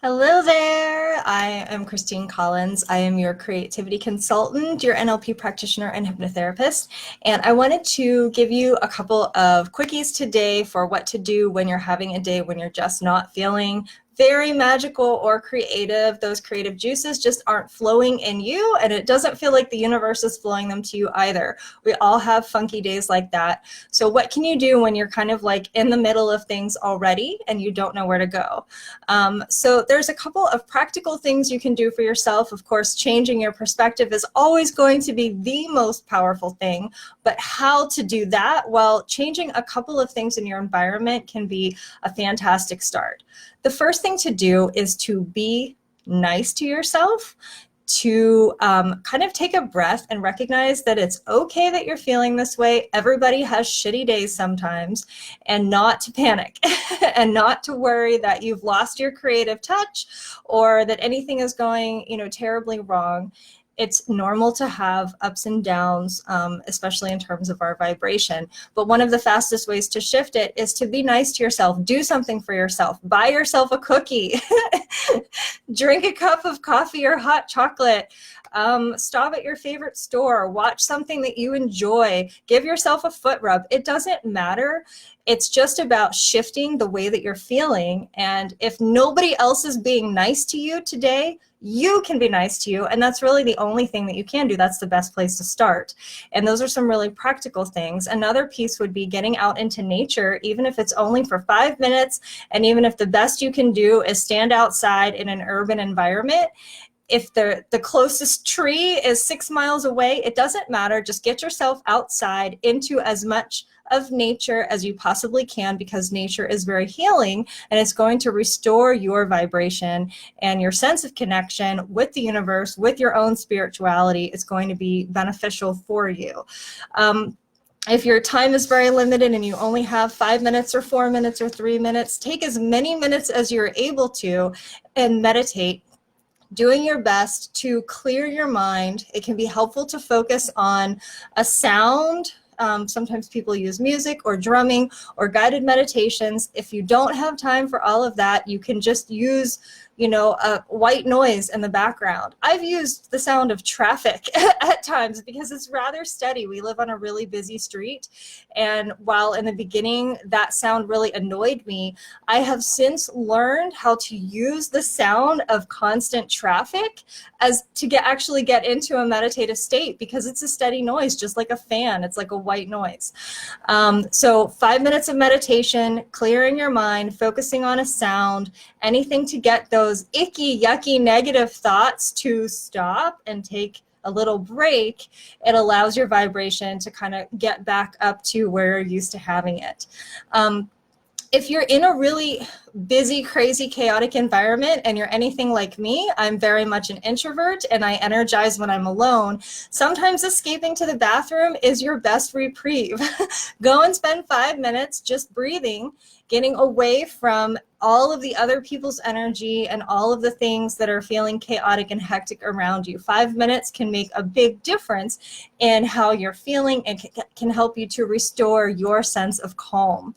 Hello there. I am Christine Collins. I am your creativity consultant, your NLP practitioner and hypnotherapist. And I wanted to give you a couple of quickies today for what to do when you're having a day when you're just not feeling very magical or creative. Those creative juices just aren't flowing in you, and it doesn't feel like the universe is flowing them to you either. We all have funky days like that. So what can you do when you're kind of like in the middle of things already and you don't know where to go? So there's a couple of practical things you can do for yourself. Of course, changing your perspective is always going to be the most powerful thing, but how to do that? Well, changing a couple of things in your environment can be a fantastic start. The first thing to do is to be nice to yourself, to kind of take a breath and recognize that it's okay that you're feeling this way. Everybody has shitty days sometimes, and not to panic and not to worry that you've lost your creative touch or that anything is going, terribly wrong. It's normal to have ups and downs, especially in terms of our vibration. But one of the fastest ways to shift it is to be nice to yourself. Do something for yourself. Buy yourself a cookie. Drink a cup of coffee or hot chocolate. Stop at your favorite store. Watch something that you enjoy. Give yourself a foot rub. It doesn't matter. It's just about shifting the way that you're feeling. And if nobody else is being nice to you today, you can be nice to you, and that's really the only thing that you can do. That's the best place to start. And those are some really practical things. Another piece would be getting out into nature, even if it's only for 5 minutes, and even if the best you can do is stand outside in an urban environment. If the closest tree is 6 miles away, it doesn't matter. Just get yourself outside into as much of nature as you possibly can, because nature is very healing and it's going to restore your vibration and your sense of connection with the universe, with your own spirituality. It's going to be beneficial for you. If your time is very limited and you only have 5 minutes or 4 minutes or 3 minutes, take as many minutes as you're able to and meditate, doing your best to clear your mind. It can be helpful to focus on a sound. Sometimes people use music or drumming or guided meditations. If you don't have time for all of that, you can just use a white noise in the background. I've used the sound of traffic at times because it's rather steady. We live on a really busy street, and while in the beginning that sound really annoyed me, I have since learned how to use the sound of constant traffic as to actually get into a meditative state, because it's a steady noise, just like a fan. It's like a white noise. So 5 minutes of meditation, clearing your mind, focusing on a sound, anything to get those icky, yucky, negative thoughts to stop and take a little break. It allows your vibration to kind of get back up to where you're used to having it. If you're in a really busy, crazy, chaotic environment and you're anything like me, I'm very much an introvert and I energize when I'm alone. Sometimes escaping to the bathroom is your best reprieve. Go and spend 5 minutes just breathing, getting away from all of the other people's energy and all of the things that are feeling chaotic and hectic around you. 5 minutes can make a big difference in how you're feeling and can help you to restore your sense of calm.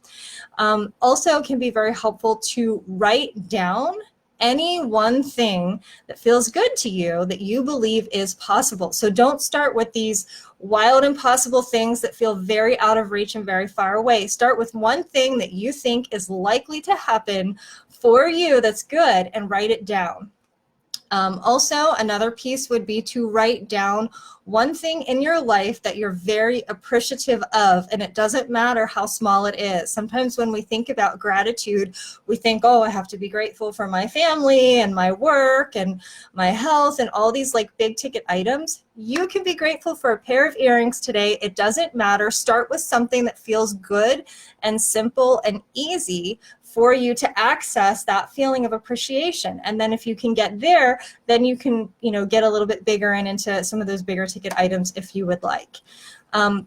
Also can be very helpful to write down any one thing that feels good to you that you believe is possible. So don't start with these wild, impossible things that feel very out of reach and very far away. Start with one thing that you think is likely to happen for you that's good, and write it down. Also, another piece would be to write down one thing in your life that you're very appreciative of, and it doesn't matter how small it is. Sometimes when we think about gratitude, we think, oh, I have to be grateful for my family and my work and my health and all these like big ticket items. You can be grateful for a pair of earrings today. It doesn't matter. Start with something that feels good and simple and easy for you to access that feeling of appreciation. And then if you can get there, then you can, get a little bit bigger and into some of those bigger ticket items if you would like. And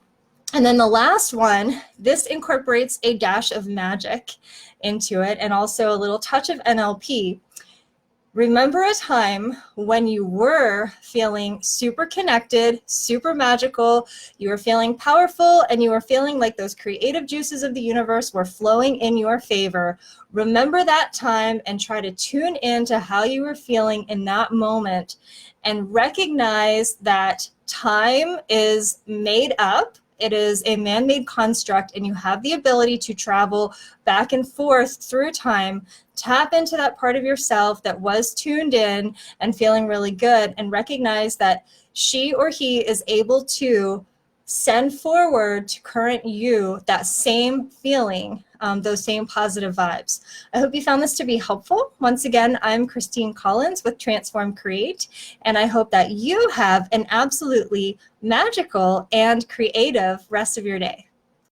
then the last one, this incorporates a dash of magic into it and also a little touch of NLP. Remember a time when you were feeling super connected, super magical, you were feeling powerful, and you were feeling like those creative juices of the universe were flowing in your favor. Remember that time and try to tune into how you were feeling in that moment and recognize that time is made up. It is a man-made construct, and you have the ability to travel back and forth through time. Tap into that part of yourself that was tuned in and feeling really good, and recognize that she or he is able to send forward to current you that same feeling, those same positive vibes. I hope you found this to be helpful. Once again, I'm Christine Collins with Transform Create, and I hope that you have an absolutely magical and creative rest of your day.